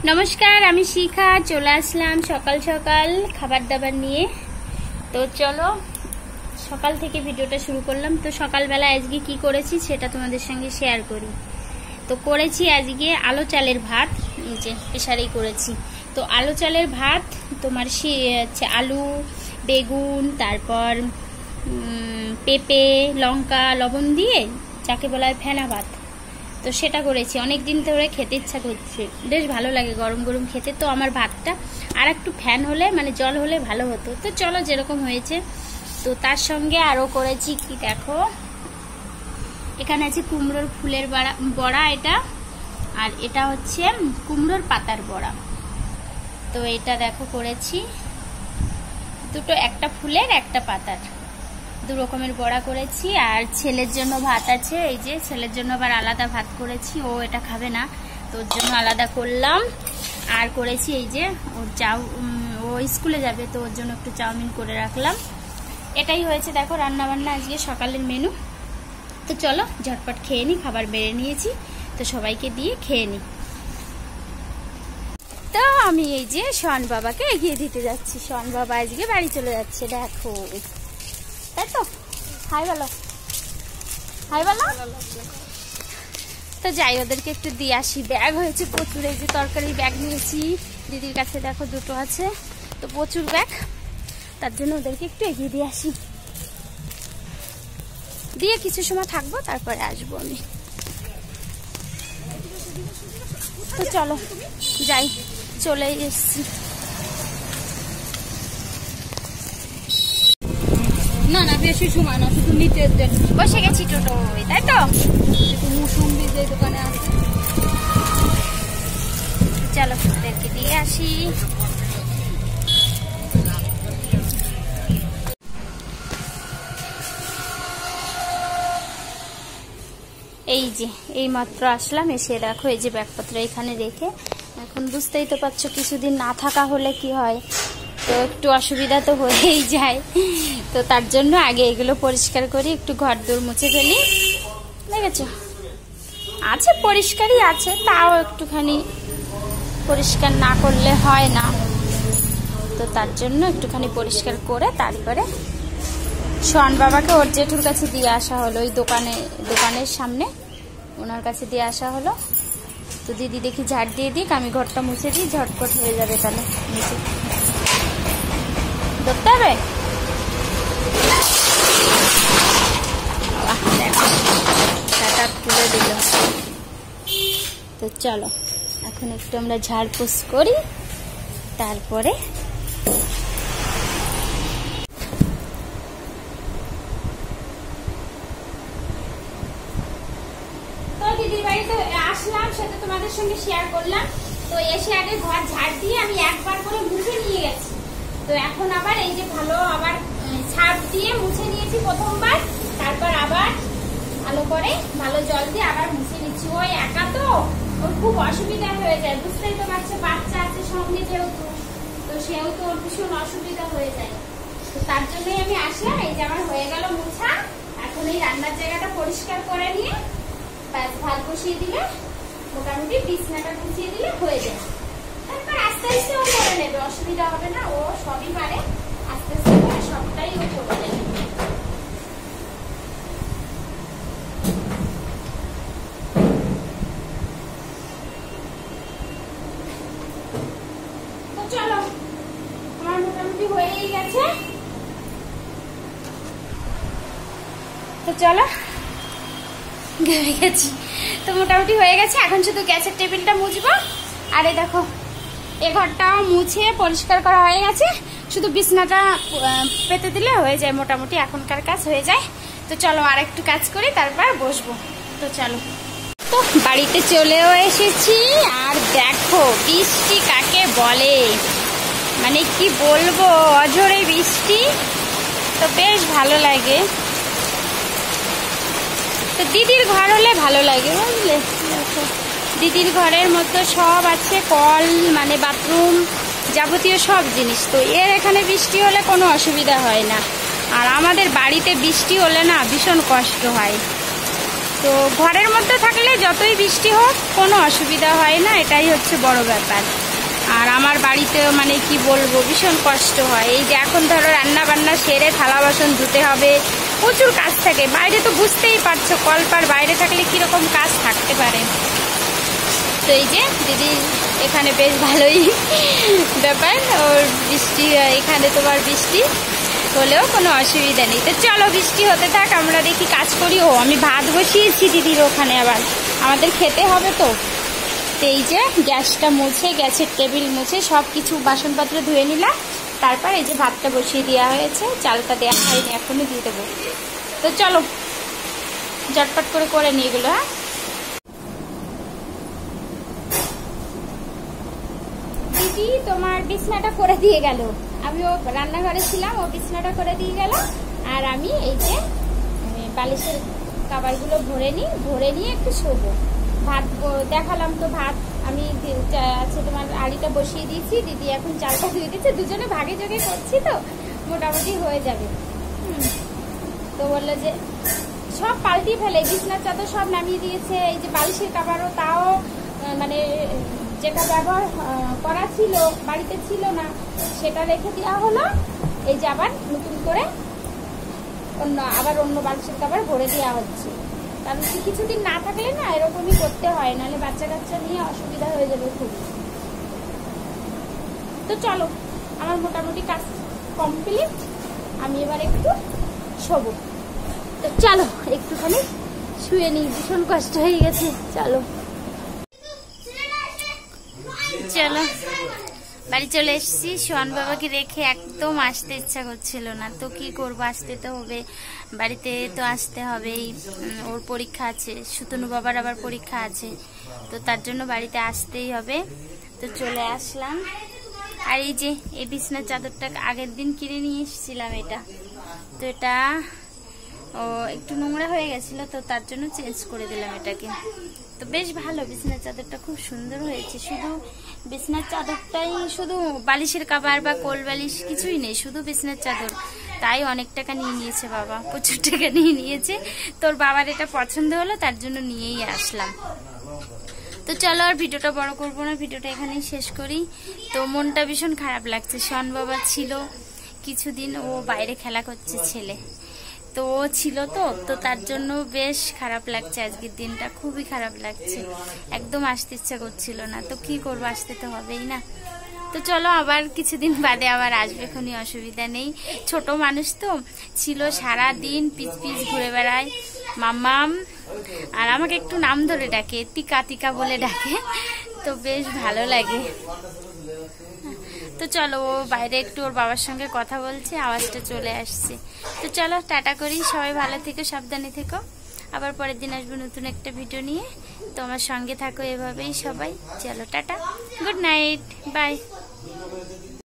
नमस्कार आमी शिखा चले आसलाम सकाल सकाल खाबार दाबार निये। तो चलो सकाल थेके भिडियोटा शुरू करलाम। तो सकाल बेला आजके कि करेछि सेटा तोमादेर संगे शेयर करी। तो करेछि आजके आलो चालेर भात, नीचे प्रेसारेई करेछि। तो आलो चालेर भात तोमार आलू बेगुन तारपर पेपे लंका लवण दिए जाके बला हय फेना भात। तो सेटा करेछि अनेक दिन धरे खेते इच्छा करছে, বেশ ভালো লাগে গরম গরম খেতে। তো আমার ভাতটা আর একটু ফ্যান হলে মানে জল হলে ভালো হতো। তো চলো যেরকম হয়েছে। তো তার সঙ্গে আরো করেছি কি দেখো, এখানে আছে কুমড়োর ফুলের বড়া এটা, আর এটা হচ্ছে কুমড়োর পাতার বড়া। তো এটা দেখো করেছি দুটো, একটা ফুলের একটা পাতার, দু রকমের বড়া করেছি। আর ছেলের জন্য ভাত আছে, এই যে ছেলের জন্য আবার আলাদা ভাত করেছি, ও এটা খাবে না তো ওর জন্য আলাদা করলাম। আর করেছি এই যে ওর ও স্কুলে যাবে তো ওর জন্য একটু চাউমিন করে রাখলাম। এটাই হয়েছে দেখো রান্না বান্না আজকে সকালের মেনু। তো চলো ঝটপট খেয়ে নিই, খাবার বেড়ে নিয়েছি তো সবাইকে দিয়ে খেয়ে নিই। তো আমি এই যে শোয়ান বাবাকে এগিয়ে দিতে যাচ্ছি। শোয়ান বাবা আজকে বাড়ি চলে যাচ্ছে দেখো, তাই তো? হাই বলো, হাই বলো। তো যাই ওদেরকে একটু দিয়ে আসি। ব্যাগ হয়েছে প্রচুর, এই যে তরকারি ব্যাগ নিয়েছি, দিদির কাছে দেখো দুটো আছে, তো প্রচুর ব্যাগ, তার জন্য ওদেরকে একটু এগিয়ে দিয়ে আসি। দিয়ে কিছু সময় থাকবো তারপরে আসবো আমি। তো চলো যাই, চলে এসছি। না না বেশি সময় না, শুধু নিতে দেন। বসে গেছি টোটো, তাই তো? মুসুম্বি যে দোকানে আছে, চলো ওদেরকে দিয়ে আসি। এই যে এই মাত্র আসলাম, এসে দেখো এই যে ব্যাগপত্র এখানে রেখে, এখন বুঝতেই তো পারছো কিছুদিন না থাকা হলে কি হয়, তো একটু অসুবিধা তো হয়েই যায়। তো তার জন্য আগে এগুলো পরিষ্কার করি, একটু ঘর দোর মুছে ফেলি। দেখেছো আছে পরিষ্কারই আছে, তাও একটুখানি পরিষ্কার না করলে হয় না। তো তার জন্য একটুখানি পরিষ্কার করে তারপরে শোয়ান বাবাকে ওর জেঠুর কাছে দিয়ে আসা হলো, ওই দোকানের সামনে ওনার কাছে দিয়ে আসা হলো। তো দিদি দেখি ঝাড় দিয়ে দিক, আমি ঘরটা মুছে দিই, ঝটপট হয়ে যাবে। তাহলে মুছে ধরতে হবে। তুলে দিল। তো চলো এখন একটু আমরা ঝাড়পোছ করি, তারপরে দিদির বাড়িতে আসলাম, সেটা তোমাদের সঙ্গে শেয়ার করলাম। তো এসে আগে ঘর ঝাড় দিয়ে আমি একবার করে মুছে নিয়ে গেছি। তো এখন আবার এই যে ভালো আবার ছাপ দিয়ে মুছে নিয়েছি প্রথমবার, তারপর আবার ভালো করে ভালো জল দিয়ে আবার মুছে নিচ্ছি। ওই একা তো ওর খুব অসুবিধা হয়ে যায়, বুঝতেই তো পারছে, বাচ্চা আছে সঙ্গে যেহেতু, তো সেহেতু ওর ভীষণ অসুবিধা হয়ে যায়। তো তার জন্যই আমি আসলাম। এই যে আমার হয়ে গেল মুছা, এখন এই রান্নার জায়গাটা পরিষ্কার করে নিয়ে ব্যাস ভাত বসিয়ে দিলে, মোটামুটি বিছনাটা গুছিয়ে দিলে হয়ে যায়। তারপর আস্তে আস্তে ও করে নেবে, অসুবিধা হবে না, ও সবই পারে, আস্তে আস্তে করে সবটাই ও করে নেবে। তো চলো আমার মোটামুটি হয়েই গেছে। তো চলো গেছি, তো মোটামুটি হয়ে গেছে। এখন শুধু গ্যাসের টেবিলটা মুছবো। আর এই দেখো এ ঘরটাও মুছে পরিষ্কার করা হয়ে গেছে, শুধু বিছনাটা পেতে দিলে হয়ে যায়, মোটামুটি এখনকার কাজ হয়ে যায়। তো চলো আর একটু কাজ করি তারপর বসবো। তো চলো, তো বাড়িতে চলেও এসেছি। আর দেখো বৃষ্টি কাকে বলে, মানে কি বলবো, অঝোরে বৃষ্টি, তো বেশ ভালো লাগে। তো দিদির ঘর হলে ভালো লাগে, বুঝলে? দেখো দিদির ঘরের মধ্যে সব আছে, কল মানে বাথরুম যাবতীয় সব জিনিস। তো এর এখানে বৃষ্টি হলে কোনো অসুবিধা হয় না, আর আমাদের বাড়িতে বৃষ্টি হলে না ভীষণ কষ্ট হয়। তো ঘরের মধ্যে থাকলে যতই বৃষ্টি হোক কোনো অসুবিধা হয় না, এটাই হচ্ছে বড় ব্যাপার। আর আমার বাড়িতে মানে কি বলবো, ভীষণ কষ্ট হয়। এই যে এখন ধরো রান্না বান্না সেরে থালা বাসন ধুতে হবে, প্রচুর কাজ থাকে। বাইরে তো বুঝতেই পারছো, কলপার বাইরে থাকলে কীরকম কাজ থাকতে পারে। তো এই যে দিদি এখানে বেশ ভালোই ব্যাপার, ওর বৃষ্টি এখানে তোমার বৃষ্টি হলেও কোনো অসুবিধা নেই। তো চলো বৃষ্টি হতে থাক, আমরা দেখি কাজ করি। ও আমি ভাত বসিয়েছি দিদির ওখানে, আবার আমাদের খেতে হবে তো। তো এই যে গ্যাসটা মুছে, গ্যাসের টেবিল মুছে সব কিছু বাসনপত্র ধুয়ে নিলাম। তারপর এই যে ভাতটা বসিয়ে দেওয়া হয়েছে, চালটা দেওয়া হয়নি, এখনই দিয়ে দেবো। তো চলো ঝটপট করে নিয়ে এগুলো। হ্যাঁ দিদি তোমার বিছনাটা করে দিয়ে গেল, আমি ও রান্নাঘরে ছিলাম, ও বিছনাটা করে দিয়ে গেল। আর আমি এই যে বালিশের কাবারগুলো ভরে নিয়ে একটু শোবো। ভাত দেখালাম তো, ভাত আমি আছে তোমার আড়িটা বসিয়ে দিয়েছি, দিদি এখন চালটা ধুয়ে দিচ্ছে, দুজনে ভাগে যোগে করছি তো মোটামুটি হয়ে যাবে। তো বললো যে সব পাল্টিয়ে ফেলে, বিছনার চাদর সব নামিয়ে দিয়েছে, এই যে বালিশের কাবারও তাও মানে যেটা ব্যবহার করা ছিল বাড়িতে ছিল না সেটা রেখে দেওয়া হলো। এই যে আবার নতুন করে অন্য বালিশের কাবার ভরে দেওয়া হচ্ছে। কারণ কিছুদিন না থাকলে না এরকমই করতে হয়, নাহলে বাচ্চা কাচ্চা নিয়ে অসুবিধা হয়ে যাবে খুব। তো চলো আমার মোটামুটি কাজ কমপ্লিট, আমি এবার একটু শোবো। তো চলো একটুখানি শুয়ে নিই, ভীষণ কষ্ট হয়ে গেছে। চলো বাড়ি চলে এসেছি। সোহান বাবাকে রেখে একদম আসতে ইচ্ছা করছিল না, তো কি করবো, আসতে তো হবে, বাড়িতে তো আসতে হবেই। ওর পরীক্ষা আছে, সুতনু বাবার আবার পরীক্ষা আছে, তো তার জন্য বাড়িতে আসতেই হবে। তো চলে আসলাম। আর এই যে এই বিছনার চাদরটা আগের দিন কিনে নিয়ে এসেছিলাম, এটা তো এটা ও একটু নোংরা হয়ে গেছিল, তো তার জন্য চেঞ্জ করে দিলাম এটাকে। তো বেশ ভালো, বিছনার চাদরটা খুব সুন্দর হয়েছে। শুধু বিছনার চাদরটাই, শুধু বালিশের কাবার বা কোল বালিশ কিছুই নেই, শুধু বিছনার চাদর, তাই অনেক টাকা নিয়ে নিয়েছে বাবা, প্রচুর টাকা নিয়ে নিয়েছে। তোর বাবার এটা পছন্দ হলো, তার জন্য নিয়েই আসলাম। তো চলো আর ভিডিওটা বড় করবো না, ভিডিওটা এখানেই শেষ করি। তো মনটা ভীষণ খারাপ লাগছে, সোহান বাবা ছিল কিছুদিন, ও বাইরে খেলা করছে ছেলে, তো ও ছিল তো তার জন্য বেশ খারাপ লাগছে। আজকের দিনটা খুবই খারাপ লাগছে, একদম আসতে ইচ্ছা করছিল না। তো কি করবো, আসতে তো হবেই না। তো চলো আবার কিছুদিন বাদে আবার আসবে, কোনো অসুবিধা নেই। ছোট মানুষ তো ছিল, সারা দিন পিচ ঘুরে বেড়ায় মাম্মাম, আর আমাকে একটু নাম ধরে ডাকে, টিকা টিকা বলে ডাকে, তো বেশ ভালো লাগে। তো চলো ও বাইরে একটু ওর বাবার সঙ্গে কথা বলছে, আওয়াজটা চলে আসছে। তো চলো টাটা করি, সবাই ভালো থেকো, সাবধানে থেকো। আবার পরের দিন আসবো নতুন একটা ভিডিও নিয়ে, তো আমার সঙ্গে থাকো এভাবেই সবাই। চলো টাটা, গুড নাইট, বাই।